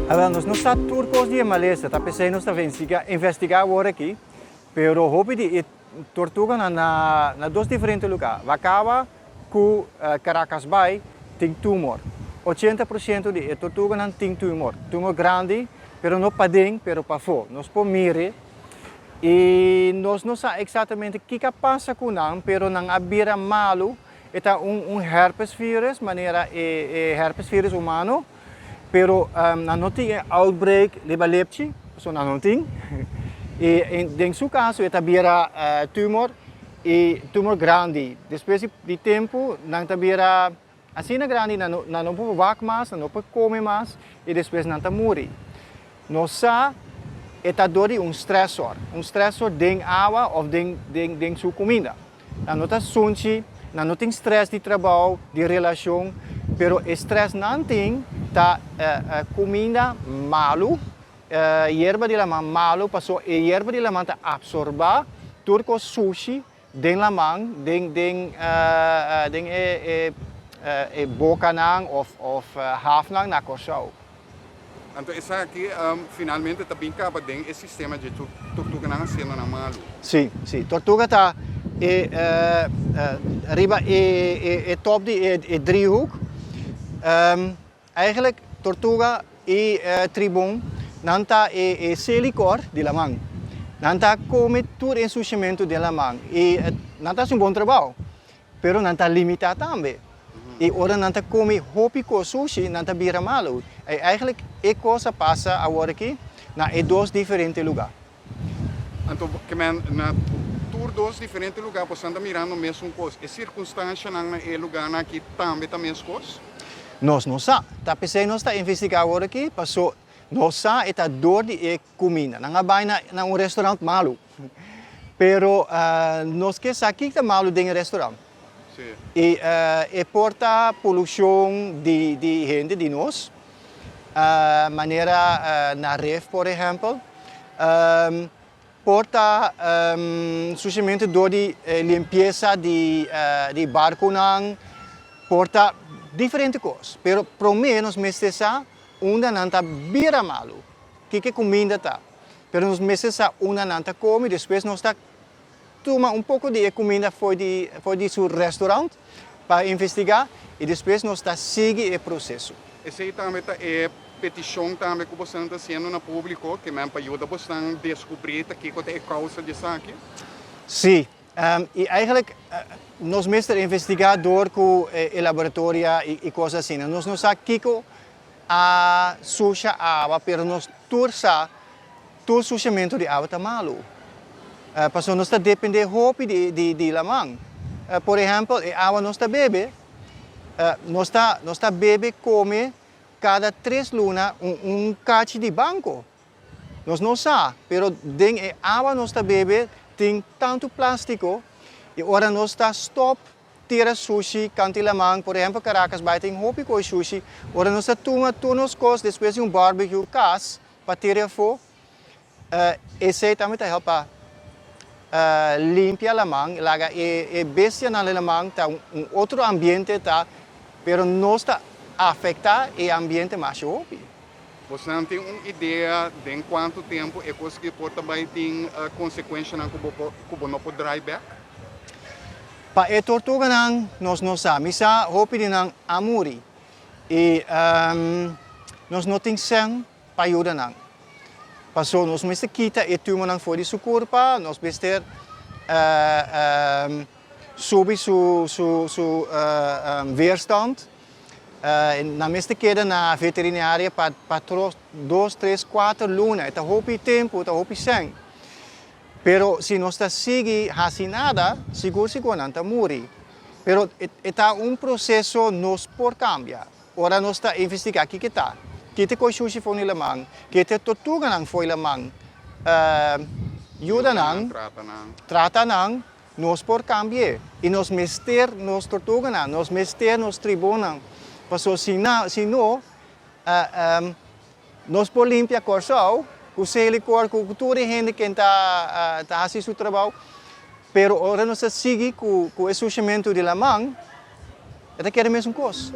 Wel, nós não está turcos de Malésia, tá pensando nós está investigar agora aqui, pero hobby de tortuga na dois diferentes lugares. Vacaba com Caracas Bay tem tumor. 80% de tortuga não tem tumor. Tumor grande, pero não padem, pero para fora. Nós pomire e nós não sabemos exatamente o que passa com não, pero não abira malo. Eta herpes vírus, maneira herpes vírus humano, pero não tem outbreak lebalepti, so não tem. E em seu caso, eta bira tumor e tumor grande. Depois de tempo, não tá bira assim grande, não pode vac mais, não pode comer mais e depois não tá morrer. Nossa, eta dori stressor de água ou de sua comida. Não tá sunchi. Não tem stress de trabalho, de relação, pero stress não tem, tá comida malo, erva de lamang malo, passou e erva de lamang tá absorba, turco sushi, den lamang, boca nang of half nang na korsau. Então, essa aqui, finalmente, também acaba dentro esse sistema de tortuga não sendo na malo. Sim, tortuga tá riba top de driehoek. Eigenlijk tortuga e tribon nanta selicor de lamang. Nanta come tudo ensuciamento de lamang e nanta um bom trabalho, pero nanta limita também. E ora nanta come hopi ko sushi nanta bira malo. E eigenlijk coisa passa agora aqui na dois diferentes lugares. Então, que na dois diferentes lugares, você anda mirando a mesma coisa. É circunstância na lugar aqui também a mesma coisa? Nós não sabemos. Tá pensando nós está investigando agora aqui, passou nós sabemos está dor de comida. Não vai na restaurante malo. Pero nós que aqui está malo dentro do restaurante. Sim. E porta poluição de gente de nós, maneira na ref, por exemplo. Porta suficiente de limpeza de barco não, porta diferentes coisas. Pero pro menos mesesa uma não tá bira malo. Que comida tá. Pero nos mesesa uma não tá come, depois nós tá toma pouco de comida foi de seu restaurante para investigar e depois nós tá sigue o processo. Esse aí também é petição também que você está sendo no público, que me ajuda você a descobrir que é a causa disso aqui? Sim, e eigenlijk nós mestre investigador com o laboratório e coisas assim. Nós não sabemos a suja água, pero nós tursa todo sujamento de água está malo. Porque nós depende hopi de lamang. Por exemplo, a água nós bebe, nós bebe come cada 3 lunas cacho de banco. Nós não sabemos, pero dentro da água nós bebe tem tanto plástico e agora nós stop tira sushi, cantilamang, por exemplo, Caracas Bay tem hopi com sushi. Agora nós toma todos os depois de barbecue cas para tirar fora. Esse também está helpa limpar lamang, laga bestia na lamang tá outro ambiente tá, pero não está afeta o ambiente mais hopi. Você não tem uma ideia de quanto tempo é coisa que pode também ter consequência na que não pode dry back? Para a tortuga nós não sabemos, misa hopi de nang amuri e nós não tem sangue para ajudar nang. Passou nós mesmo quita e tumor nang fora de sua corpo, nós mesmo subir su weerstand. Na meeste keren na veterinária para 2, 3, 4 lunas. Está hopi tempo, está hopi sangue. Pero se nós está seguir assim nada, seguro não está morrer. Pero está processo nós por cambiar. Ora nós está investigar o que está. Que te sushi foi no lamang, que te tortuga não foi lamang. Ajuda não, trata não, nós por cambiar. E nós mester nós tortuga não, nós mester nós tribo não. Porque se não, nós por limpar o corso, com selicor, com toda a gente que está fazendo seu trabalho, pero agora nós seguimos com o sujeimento de lamang, é que é a mesma coisa.